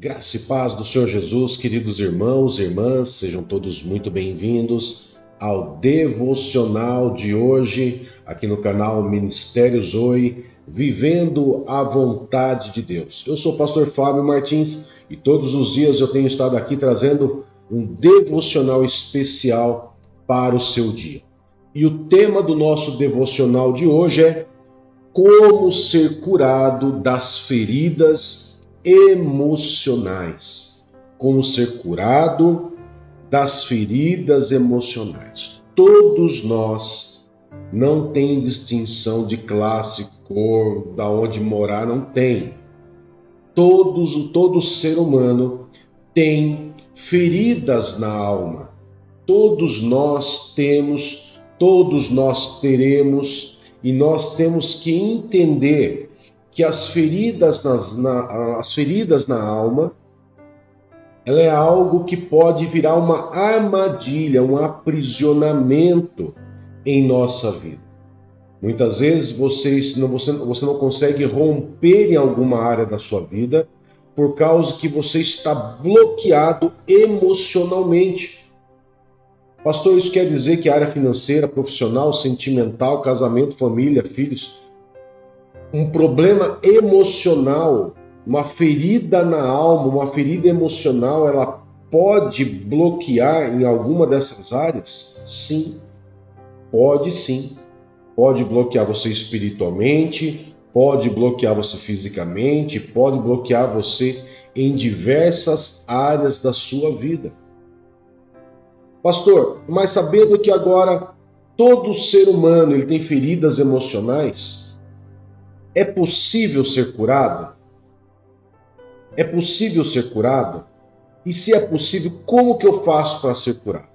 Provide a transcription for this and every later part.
Graça e paz do Senhor Jesus, queridos irmãos e irmãs, sejam todos muito bem-vindos ao devocional de hoje, aqui no canal Ministério Zoe, Vivendo a Vontade de Deus. Eu sou o pastor Fábio Martins e todos os dias eu tenho estado aqui trazendo um devocional especial para o seu dia. E o tema do nosso devocional de hoje é como ser curado das feridas emocionais. Como ser curado das feridas emocionais. Todos nós, não tem distinção de classe, cor, da onde morar, não tem. Todo ser humano tem feridas na alma. Todos nós temos, todos nós teremos, e nós temos que entender que as feridas na alma, ela é algo que pode virar uma armadilha, um aprisionamento em nossa vida. Muitas vezes você não consegue romper em alguma área da sua vida por causa que você está bloqueado emocionalmente. Pastor, isso quer dizer que a área financeira, profissional, sentimental, casamento, família, filhos, um problema emocional, uma ferida na alma, uma ferida emocional, ela pode bloquear em alguma dessas áreas? Sim, pode sim. Pode bloquear você espiritualmente, pode bloquear você fisicamente, pode bloquear você em diversas áreas da sua vida. Pastor, mas sabendo que agora todo ser humano ele tem feridas emocionais, é possível ser curado? É possível ser curado? E se é possível, como que eu faço para ser curado?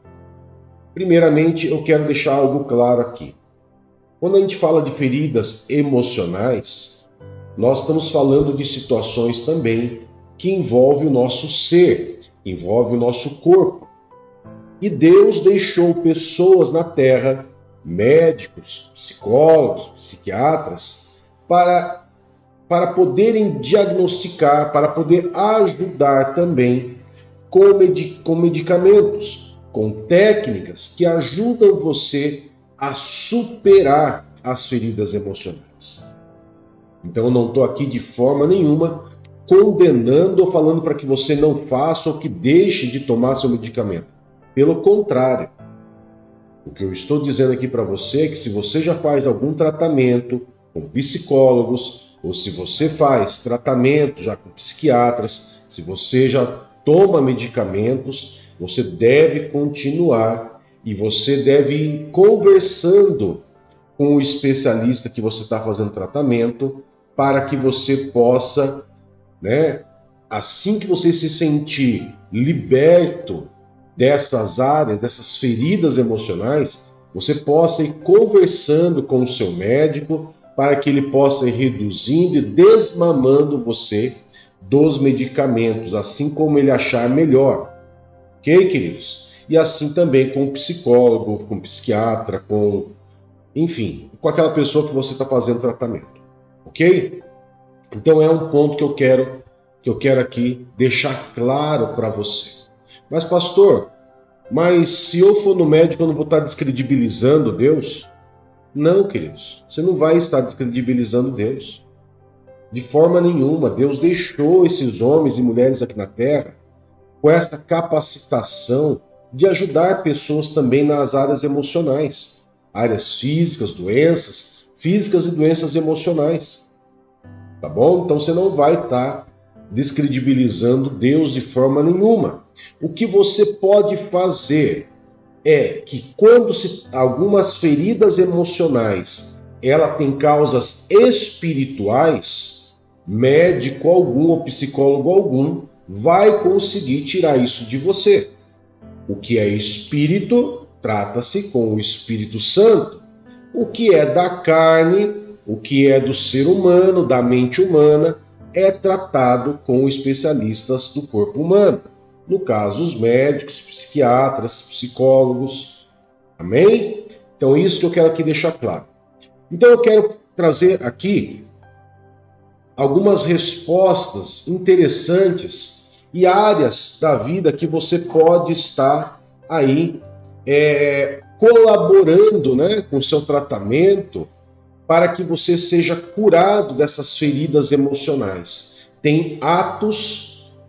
Primeiramente, eu quero deixar algo claro aqui. Quando a gente fala de feridas emocionais, nós estamos falando de situações também que envolvem o nosso ser, envolvem o nosso corpo. E Deus deixou pessoas na Terra, médicos, psicólogos, psiquiatras, para poderem diagnosticar, para poder ajudar também com medicamentos, com técnicas que ajudam você a superar as feridas emocionais. Então eu não estou aqui de forma nenhuma condenando ou falando para que você não faça ou que deixe de tomar seu medicamento. Pelo contrário, o que eu estou dizendo aqui para você é que se você já faz algum tratamento com psicólogos, ou se você faz tratamento já com psiquiatras, se você já toma medicamentos, você deve continuar e você deve ir conversando com o especialista que você está fazendo tratamento para que você possa, assim que você se sentir liberto dessas áreas, dessas feridas emocionais, você possa ir conversando com o seu médico para que ele possa ir reduzindo e desmamando você dos medicamentos, assim como ele achar melhor. Ok, queridos? E assim também com o psicólogo, com o psiquiatra, enfim, com aquela pessoa que você está fazendo tratamento. Ok? Então é um ponto que eu quero aqui deixar claro para você. Mas pastor, se eu for no médico eu não vou estar descredibilizando Deus? Não, queridos, você não vai estar descredibilizando Deus. De forma nenhuma. Deus deixou esses homens e mulheres aqui na Terra com esta capacitação de ajudar pessoas também nas áreas emocionais. Áreas físicas, doenças físicas e doenças emocionais. Tá bom? Então você não vai estar descredibilizando Deus de forma nenhuma. O que você pode fazer é que quando algumas feridas emocionais ela tem causas espirituais, médico algum ou psicólogo algum vai conseguir tirar isso de você. O que é espírito, trata-se com o Espírito Santo. O que é da carne, o que é do ser humano, da mente humana, é tratado com especialistas do corpo humano. No caso, os médicos, psiquiatras, psicólogos. Amém? Então, isso que eu quero aqui deixar claro. Então, eu quero trazer aqui algumas respostas interessantes e áreas da vida que você pode estar aí colaborando, né, com o seu tratamento para que você seja curado dessas feridas emocionais. Tem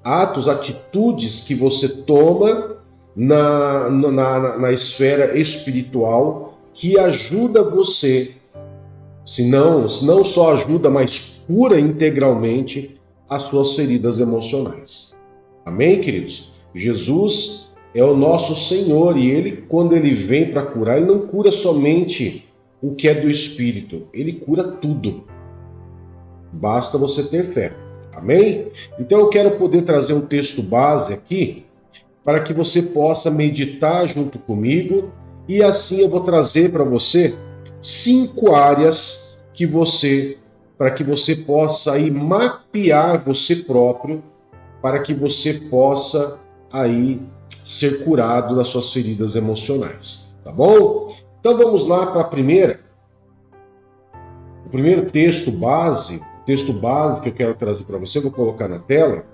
atitudes que você toma na esfera espiritual que ajuda você, se não só ajuda, mas cura integralmente as suas feridas emocionais. Amém, queridos? Jesus é o nosso Senhor e Ele, quando Ele vem para curar, Ele não cura somente o que é do Espírito, Ele cura tudo. Basta você ter fé. Amém? Então eu quero poder trazer um texto base aqui para que você possa meditar junto comigo e assim eu vou trazer para você 5 áreas para que você possa aí mapear você próprio, para que você possa aí ser curado das suas feridas emocionais, tá bom? Então vamos lá para a primeira. O primeiro texto base que eu quero trazer para você, vou colocar na tela,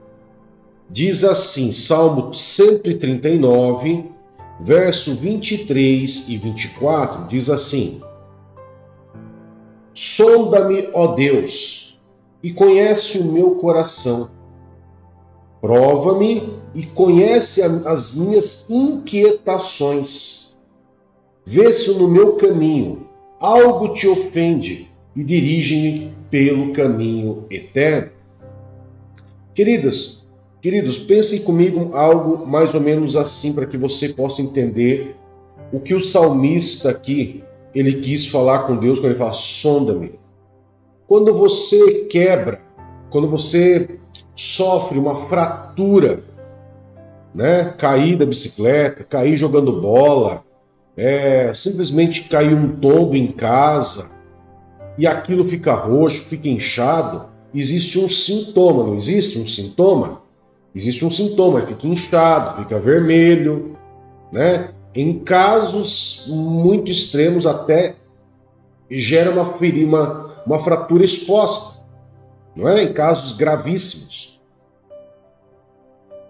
diz assim, Salmo 139, verso 23 e 24, diz assim: Sonda-me, ó Deus, e conhece o meu coração. Prova-me e conhece as minhas inquietações. Vê se no meu caminho algo te ofende e dirige-me pelo caminho eterno. Queridos, pensem comigo algo mais ou menos assim para que você possa entender o que o salmista aqui, ele quis falar com Deus quando ele fala, sonda-me. Quando você quebra, quando você sofre uma fratura, né? Cair da bicicleta, cair jogando bola, simplesmente cair um tombo em casa, e aquilo fica roxo, fica inchado, existe um sintoma, não existe um sintoma? Existe um sintoma, fica inchado, fica vermelho, né? Em casos muito extremos até gera uma fratura exposta, não é? Em casos gravíssimos.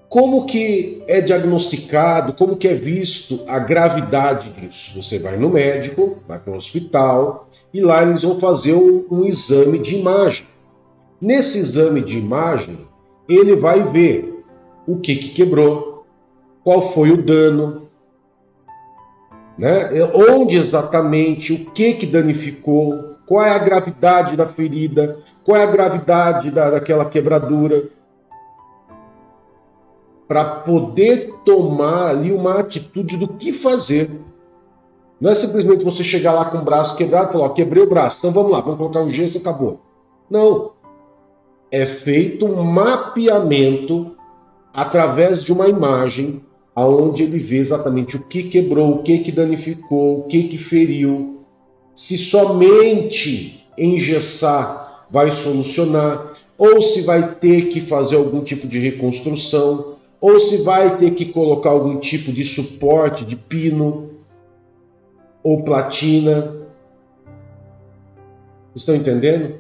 Como que é diagnosticado, como que é visto a gravidade disso? Você vai no médico, vai para o hospital e lá eles vão fazer um exame de imagem. Nesse exame de imagem, ele vai ver o que quebrou, qual foi o dano, né? Onde exatamente, o que danificou, qual é a gravidade da ferida, qual é a gravidade daquela quebradura, para poder tomar ali uma atitude do que fazer. Não é simplesmente você chegar lá com o braço quebrado e falar, quebrei o braço, então vamos lá, vamos colocar um gesso e acabou. Não. É feito um mapeamento através de uma imagem onde ele vê exatamente o que quebrou, o que danificou, o que feriu. Se somente engessar vai solucionar, ou se vai ter que fazer algum tipo de reconstrução, ou se vai ter que colocar algum tipo de suporte de pino ou platina. Estão entendendo?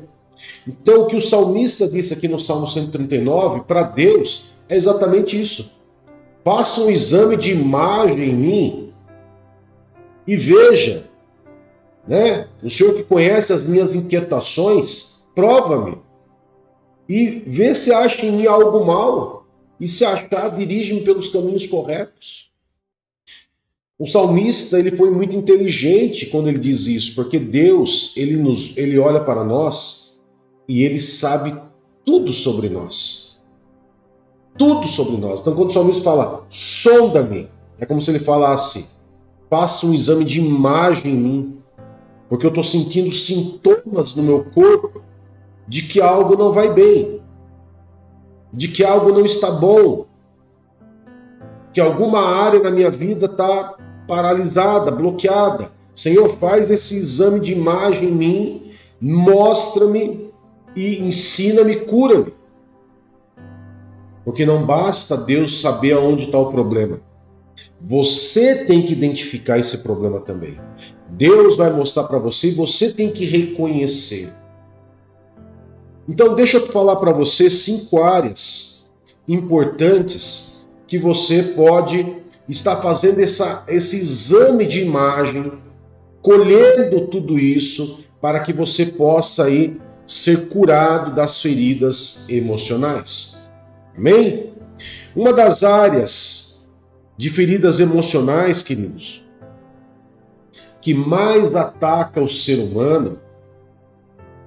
Então, o que o salmista disse aqui no Salmo 139, para Deus, é exatamente isso. Faça um exame de imagem em mim e veja, né? O Senhor que conhece as minhas inquietações, prova-me e vê se acha em mim algo mal. E se achar, dirige-me pelos caminhos corretos. O salmista, ele foi muito inteligente quando ele diz isso, porque Deus, ele olha para nós e ele sabe tudo sobre nós. Tudo sobre nós. Então, quando o salmista fala, sonda-me, é como se ele falasse, faça um exame de imagem em mim, porque eu estou sentindo sintomas no meu corpo de que algo não vai bem, de que algo não está bom, que alguma área na minha vida está paralisada, bloqueada. Senhor, faz esse exame de imagem em mim, mostra-me e ensina-me, cura-me. Porque não basta Deus saber aonde está o problema. Você tem que identificar esse problema também. Deus vai mostrar para você e você tem que reconhecer. Então, deixa eu falar para você 5 áreas importantes que você pode estar fazendo esse exame de imagem, colhendo tudo isso para que você possa aí ser curado das feridas emocionais. Amém? Uma das áreas de feridas emocionais, queridos, que mais ataca o ser humano,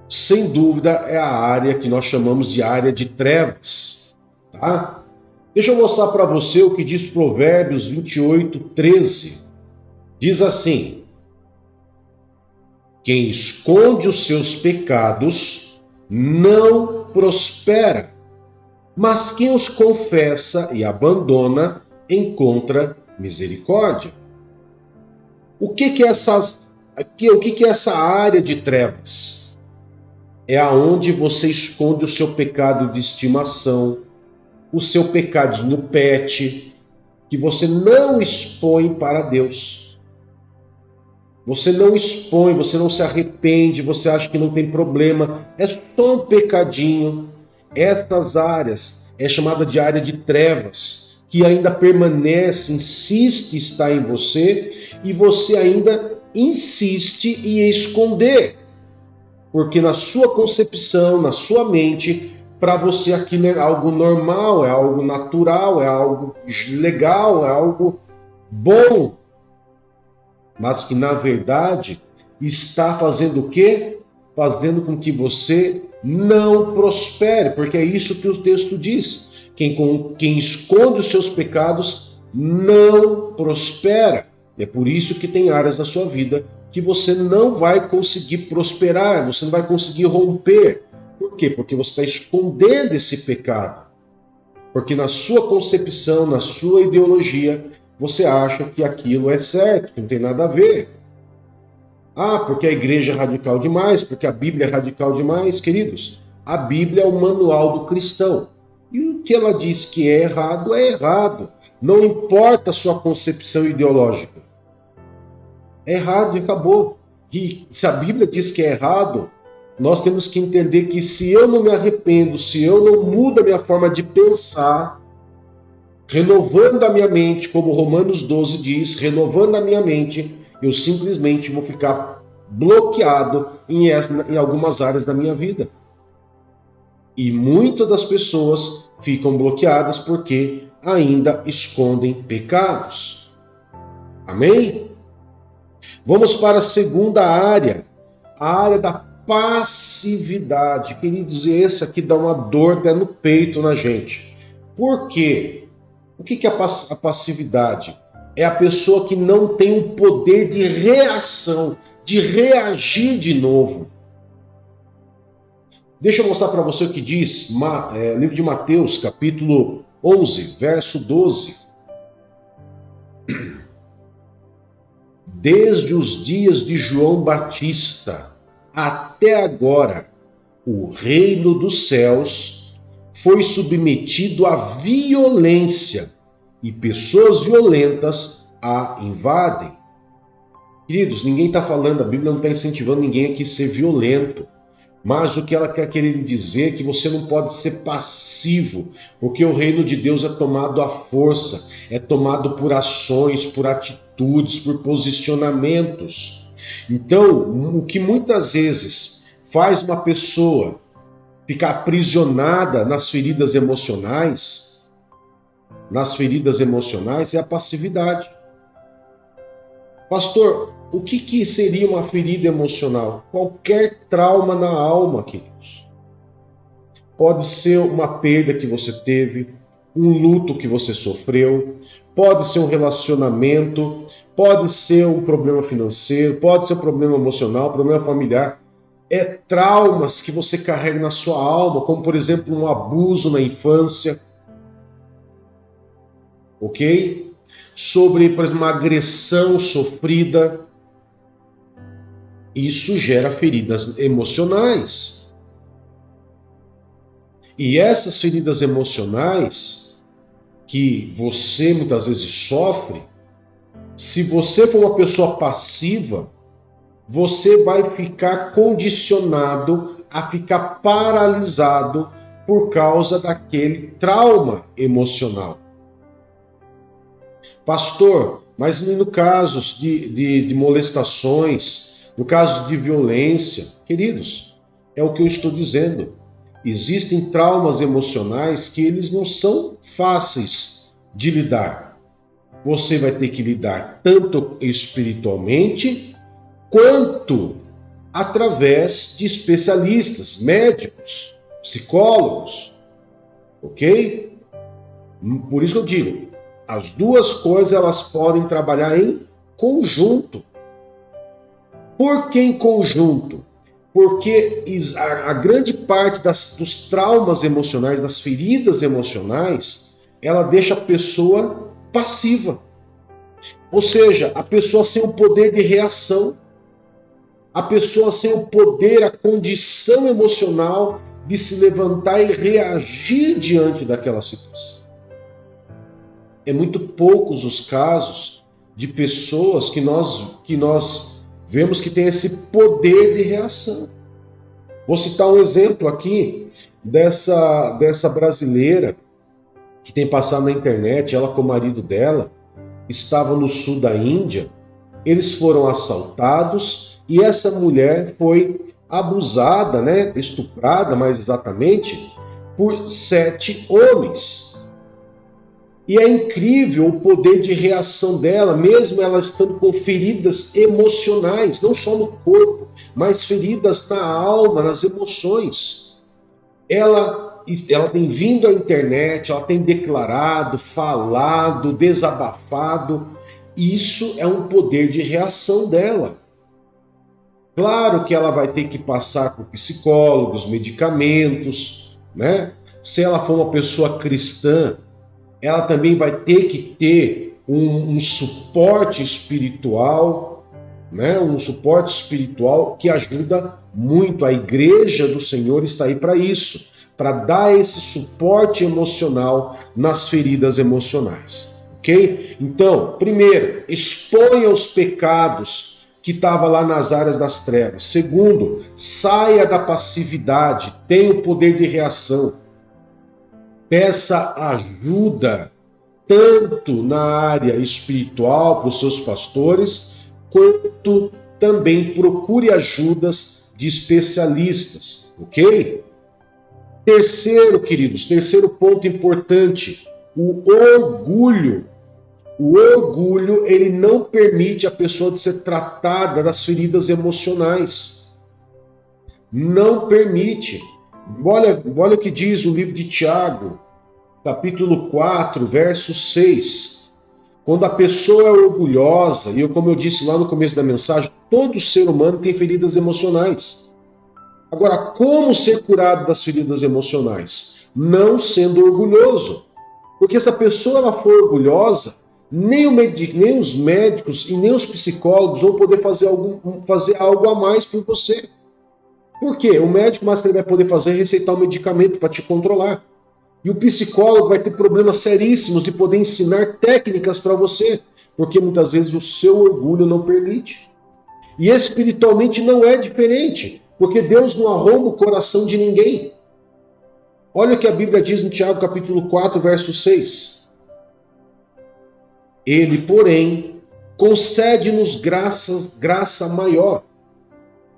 sem dúvida, é a área que nós chamamos de área de trevas. Tá? Deixa eu mostrar para você o que diz Provérbios 28:13. Diz assim: quem esconde os seus pecados não prospera, mas quem os confessa e abandona encontra misericórdia. O que é essa área de trevas? É aonde você esconde o seu pecado de estimação, o seu pecadinho pet, que você não expõe para Deus. Você não expõe, você não se arrepende, você acha que não tem problema, é só um pecadinho. Essas áreas é chamada de área de trevas, que ainda permanece, insiste em estar em você, e você ainda insiste em esconder. Porque na sua concepção, na sua mente, para você aquilo é algo normal, é algo natural, é algo legal, é algo bom. Mas que na verdade está fazendo o quê? Fazendo com que você não prospere, porque é isso que o texto diz. Quem esconde os seus pecados não prospera. É por isso que tem áreas da sua vida que você não vai conseguir prosperar, você não vai conseguir romper. Por quê? Porque você está escondendo esse pecado. Porque na sua concepção, na sua ideologia, você acha que aquilo é certo, que não tem nada a ver. Ah, porque a igreja é radical demais, porque a Bíblia é radical demais. Queridos, a Bíblia é o manual do cristão. E o que ela diz que é errado, é errado. Não importa a sua concepção ideológica. É errado e acabou. E se a Bíblia diz que é errado, nós temos que entender que se eu não me arrependo, se eu não mudo a minha forma de pensar, renovando a minha mente, como Romanos 12 diz, renovando a minha mente, eu simplesmente vou ficar bloqueado em algumas áreas da minha vida. E muitas das pessoas ficam bloqueadas porque ainda escondem pecados. Amém? Vamos para a segunda área, a área da passividade. Queridos, e esse aqui dá uma dor até no peito na gente. Por quê? O que é a passividade? É a pessoa que não tem o poder de reação, de reagir de novo. Deixa eu mostrar para você o que diz livro de Mateus, capítulo 11, verso 12. Desde os dias de João Batista até agora, o reino dos céus foi submetido à violência e pessoas violentas a invadem. Queridos, ninguém está falando, a Bíblia não está incentivando ninguém aqui a ser violento. Mas o que ela quer querer dizer é que você não pode ser passivo, porque o reino de Deus é tomado à força, é tomado por ações, por atitudes, por posicionamentos. Então, o que muitas vezes faz uma pessoa ficar aprisionada nas feridas emocionais é a passividade. Pastor, o que seria uma ferida emocional? Qualquer trauma na alma, queridos. Pode ser uma perda que você teve, um luto que você sofreu, pode ser um relacionamento, pode ser um problema financeiro, pode ser um problema emocional, problema familiar. É traumas que você carrega na sua alma, como por exemplo um abuso na infância. Ok? Sobre, por exemplo, uma agressão sofrida. Isso gera feridas emocionais. E essas feridas emocionais que você muitas vezes sofre, se você for uma pessoa passiva, você vai ficar condicionado a ficar paralisado por causa daquele trauma emocional. Pastor, mas no caso de molestações, no caso de violência, queridos, é o que eu estou dizendo. Existem traumas emocionais que eles não são fáceis de lidar. Você vai ter que lidar tanto espiritualmente quanto através de especialistas, médicos, psicólogos, ok? Por isso que eu digo, as duas coisas elas podem trabalhar em conjunto. Por que em conjunto? Porque a grande parte dos traumas emocionais, das feridas emocionais, ela deixa a pessoa passiva. Ou seja, a pessoa sem o poder de reação, a pessoa sem o poder, a condição emocional de se levantar e reagir diante daquela situação. É muito poucos os casos de pessoas que nós vemos que tem esse poder de reação. Vou citar um exemplo aqui dessa brasileira que tem passado na internet, ela com o marido dela, estava no sul da Índia, eles foram assaltados e essa mulher foi abusada, estuprada mais exatamente, por 7 homens. E é incrível o poder de reação dela, mesmo ela estando com feridas emocionais, não só no corpo, mas feridas na alma, nas emoções. Ela tem vindo à internet, ela tem declarado, falado, desabafado. Isso é um poder de reação dela. Claro que ela vai ter que passar por psicólogos, medicamentos, Se ela for uma pessoa cristã, ela também vai ter que ter um suporte espiritual, um suporte espiritual que ajuda muito. A igreja do Senhor está aí para isso, para dar esse suporte emocional nas feridas emocionais, ok? Então, primeiro, exponha os pecados que estavam lá nas áreas das trevas. Segundo, saia da passividade, tenha o poder de reação. Peça ajuda, tanto na área espiritual para os seus pastores, quanto também procure ajudas de especialistas, ok? Terceiro, queridos, terceiro ponto importante, o orgulho. O orgulho, ele não permite a pessoa de ser tratada das feridas emocionais. Não permite. Olha o que diz o livro de Tiago, capítulo 4, verso 6. Quando a pessoa é orgulhosa, e como eu disse lá no começo da mensagem, todo ser humano tem feridas emocionais. Agora, como ser curado das feridas emocionais? Não sendo orgulhoso. Porque se a pessoa ela for orgulhosa, nem os médicos e nem os psicólogos vão poder fazer algo a mais por você. Por quê? O médico mais que ele vai poder fazer é receitar um medicamento para te controlar. E o psicólogo vai ter problemas seríssimos de poder ensinar técnicas para você, porque muitas vezes o seu orgulho não permite. E espiritualmente não é diferente, porque Deus não arromba o coração de ninguém. Olha o que a Bíblia diz em Tiago capítulo 4, verso 6. Ele, porém, concede-nos graça maior.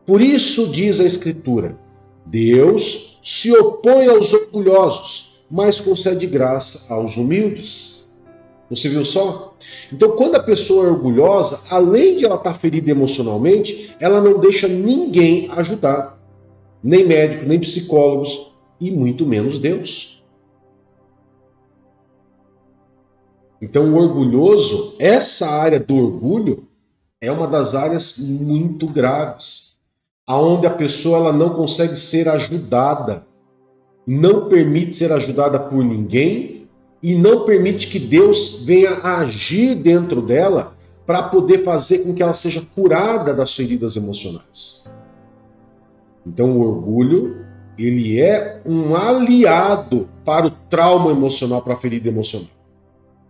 Por isso diz a Escritura, Deus se opõe aos orgulhosos, mas concede graça aos humildes. Você viu só? Então, quando a pessoa é orgulhosa, além de ela estar ferida emocionalmente, ela não deixa ninguém ajudar. Nem médico, nem psicólogos, e muito menos Deus. Então, o orgulhoso, essa área do orgulho, é uma das áreas muito graves, aonde a pessoa ela não consegue ser ajudada, não permite ser ajudada por ninguém e não permite que Deus venha agir dentro dela para poder fazer com que ela seja curada das feridas emocionais. Então o orgulho, ele é um aliado para o trauma emocional, para a ferida emocional.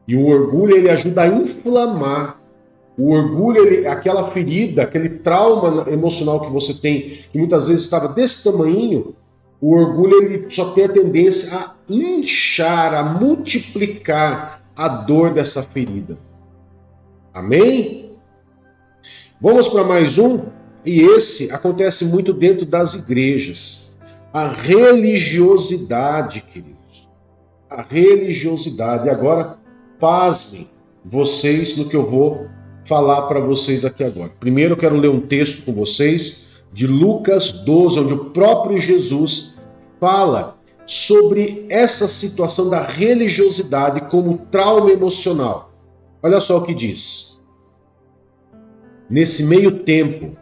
E o orgulho, ele ajuda a inflamar. O orgulho, aquela ferida, aquele trauma emocional que você tem, que muitas vezes estava desse tamanhinho, O orgulho ele só tem a tendência a inchar, a multiplicar a dor dessa ferida. Amém? Vamos para mais um, e esse acontece muito dentro das igrejas. A religiosidade, queridos. A religiosidade. E agora, pasmem vocês no que eu vou falar para vocês aqui agora. Primeiro eu quero ler um texto com vocês de Lucas 12, onde o próprio Jesus fala sobre essa situação da religiosidade como trauma emocional. Olha só o que diz. Nesse meio tempo,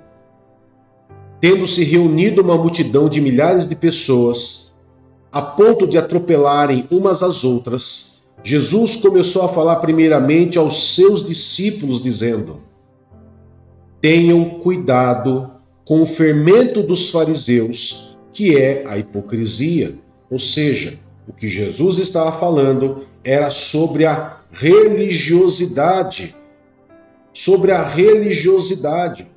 tendo-se reunido uma multidão de milhares de pessoas, a ponto de atropelarem umas às outras, Jesus começou a falar primeiramente aos seus discípulos, dizendo: tenham cuidado com o fermento dos fariseus, que é a hipocrisia. Ou seja, o que Jesus estava falando era sobre a religiosidade. Sobre a religiosidade.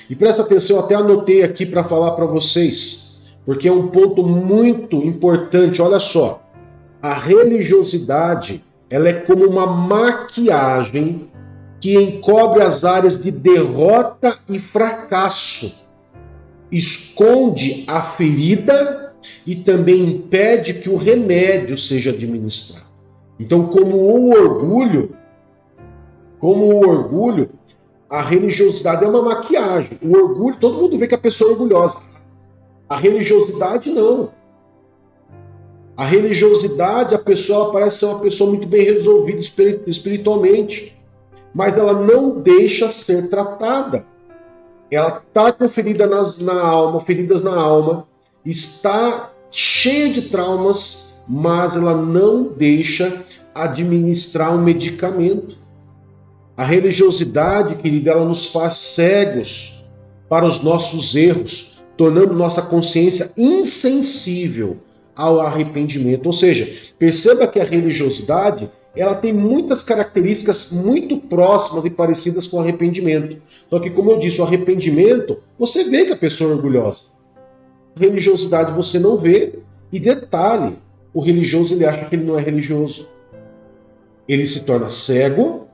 E presta atenção, eu até anotei aqui para falar para vocês, porque é um ponto muito importante. Olha só, a religiosidade, ela é como uma maquiagem que encobre as áreas de derrota e fracasso, esconde a ferida e também impede que o remédio seja administrado. Então, como o orgulho, a religiosidade é uma maquiagem. O orgulho, todo mundo vê que a pessoa é orgulhosa. A religiosidade, não. A religiosidade, a pessoa parece ser uma pessoa muito bem resolvida espiritualmente, mas ela não deixa ser tratada. Ela está com feridas na alma, está cheia de traumas, mas ela não deixa administrar um medicamento. A religiosidade, querida, ela nos faz cegos para os nossos erros, tornando nossa consciência insensível ao arrependimento. Ou seja, perceba que a religiosidade, ela tem muitas características muito próximas e parecidas com o arrependimento. Só que, como eu disse, o arrependimento, você vê que a pessoa é orgulhosa. A religiosidade você não vê. E detalhe, o religioso ele acha que ele não é religioso. Ele se torna cego,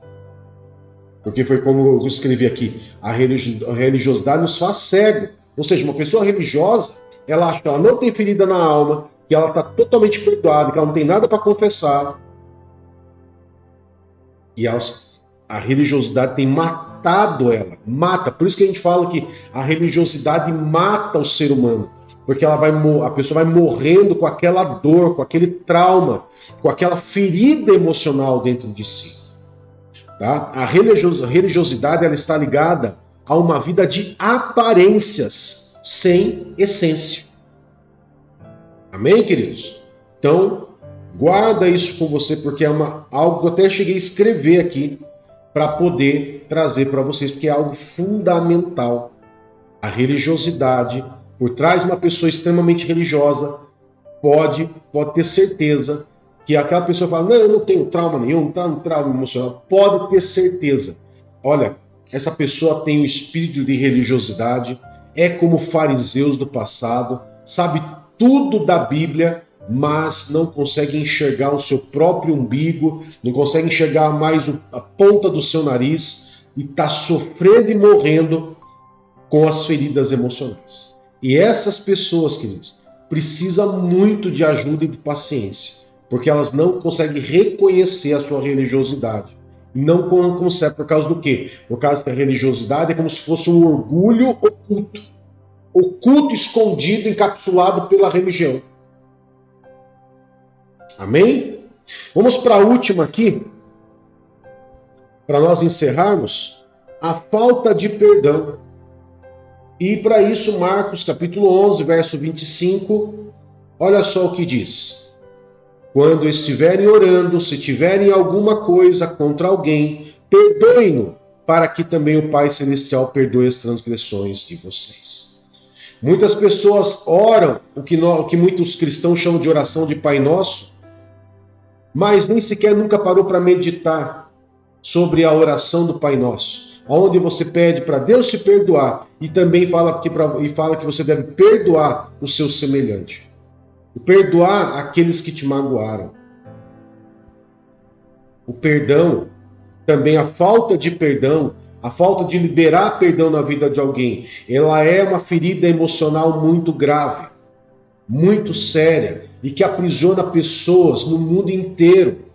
porque foi como eu escrevi aqui, a religiosidade nos faz cego. Ou seja, uma pessoa religiosa, ela acha que ela não tem ferida na alma, que ela está totalmente perdoada, que ela não tem nada para confessar. E a religiosidade tem matado ela, mata. Por isso que a gente fala que a religiosidade mata o ser humano. Porque a pessoa vai morrendo com aquela dor, com aquele trauma, com aquela ferida emocional dentro de si. Tá? A religiosidade ela está ligada a uma vida de aparências sem essência. Amém, queridos? Então, guarda isso com você, porque é algo que eu até cheguei a escrever aqui para poder trazer para vocês, porque é algo fundamental. A religiosidade, por trás de uma pessoa extremamente religiosa, pode ter certeza que aquela pessoa fala, não, eu não tenho trauma nenhum, não está no trauma emocional. Pode ter certeza. Olha, essa pessoa tem um espírito de religiosidade, é como fariseus do passado, sabe tudo da Bíblia, mas não consegue enxergar o seu próprio umbigo, não consegue enxergar mais a ponta do seu nariz e está sofrendo e morrendo com as feridas emocionais. E essas pessoas, queridos, precisam muito de ajuda e de paciência, porque elas não conseguem reconhecer a sua religiosidade. Não conseguem, por causa do quê? Por causa que a religiosidade é como se fosse um orgulho oculto. Oculto, escondido, encapsulado pela religião. Amém? Vamos para a última aqui, para nós encerrarmos, a falta de perdão. E para isso, Marcos capítulo 11, verso 25, olha só o que diz. Quando estiverem orando, se tiverem alguma coisa contra alguém, perdoem-no, para que também o Pai Celestial perdoe as transgressões de vocês. Muitas pessoas oram o que muitos cristãos chamam de oração de Pai Nosso, mas nem sequer nunca parou para meditar sobre a oração do Pai Nosso. onde você pede para Deus te perdoar e também fala que você deve perdoar o seu semelhante. Perdoar aqueles que te magoaram. O perdão, também a falta de perdão, a falta de liberar perdão na vida de alguém, ela é uma ferida emocional muito grave, muito séria e que aprisiona pessoas no mundo inteiro.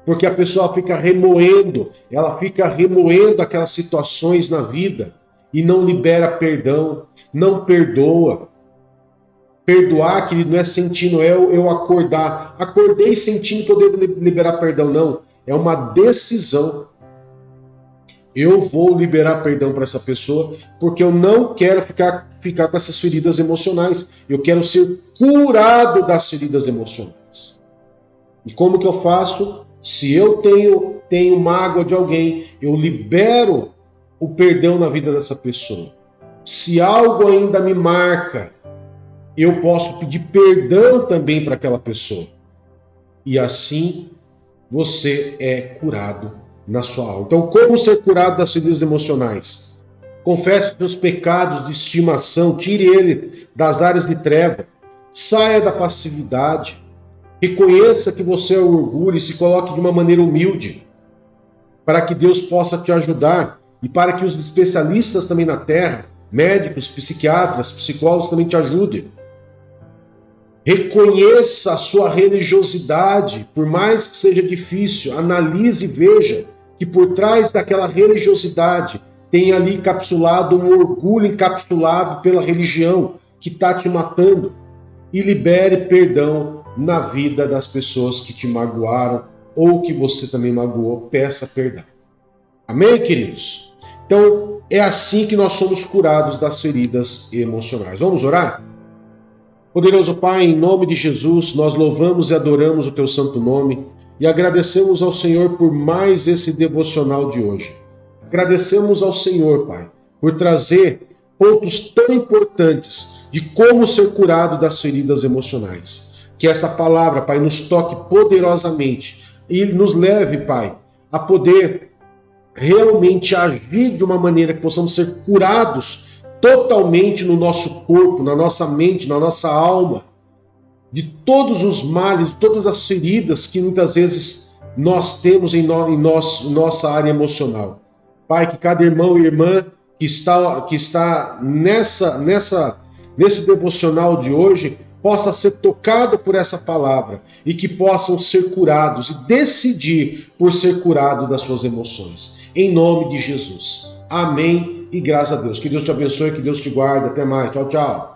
Porque a pessoa fica remoendo, ela fica remoendo aquelas situações na vida e não libera perdão, não perdoa. Perdoar, querido, não é sentir, não é eu acordar. Acordei sentindo que eu devo liberar perdão, não. É uma decisão. Eu vou liberar perdão para essa pessoa porque eu não quero ficar com essas feridas emocionais. Eu quero ser curado das feridas emocionais. E como que eu faço? Se eu tenho mágoa de alguém, eu libero o perdão na vida dessa pessoa. Se algo ainda me marca, eu posso pedir perdão também para aquela pessoa. E assim você é curado na sua alma. Então, como ser curado das feridas emocionais? Confesse os seus pecados de estimação, tire ele das áreas de treva, saia da passividade, reconheça que você é orgulho e se coloque de uma maneira humilde, para que Deus possa te ajudar e para que os especialistas também na terra, médicos, psiquiatras, psicólogos também te ajudem. Reconheça a sua religiosidade, por mais que seja difícil, analise e veja que por trás daquela religiosidade tem ali encapsulado um orgulho encapsulado pela religião que está te matando. E libere perdão na vida das pessoas que te magoaram ou que você também magoou, peça perdão. Amém, queridos? Então, é assim que nós somos curados das feridas emocionais. Vamos orar? Poderoso Pai, em nome de Jesus, nós louvamos e adoramos o Teu santo nome e agradecemos ao Senhor por mais esse devocional de hoje. Agradecemos ao Senhor, Pai, por trazer pontos tão importantes de como ser curado das feridas emocionais. Que essa palavra, Pai, nos toque poderosamente e nos leve, Pai, a poder realmente agir de uma maneira que possamos ser curados totalmente no nosso corpo, na nossa mente, na nossa alma, de todos os males, de todas as feridas que muitas vezes nós temos em nossa área emocional. Pai, que cada irmão e irmã que está nesse devocional de hoje possa ser tocado por essa palavra e que possam ser curados e decidir por ser curado das suas emoções. Em nome de Jesus. Amém e graças a Deus. Que Deus te abençoe, que Deus te guarde. Até mais. Tchau, tchau.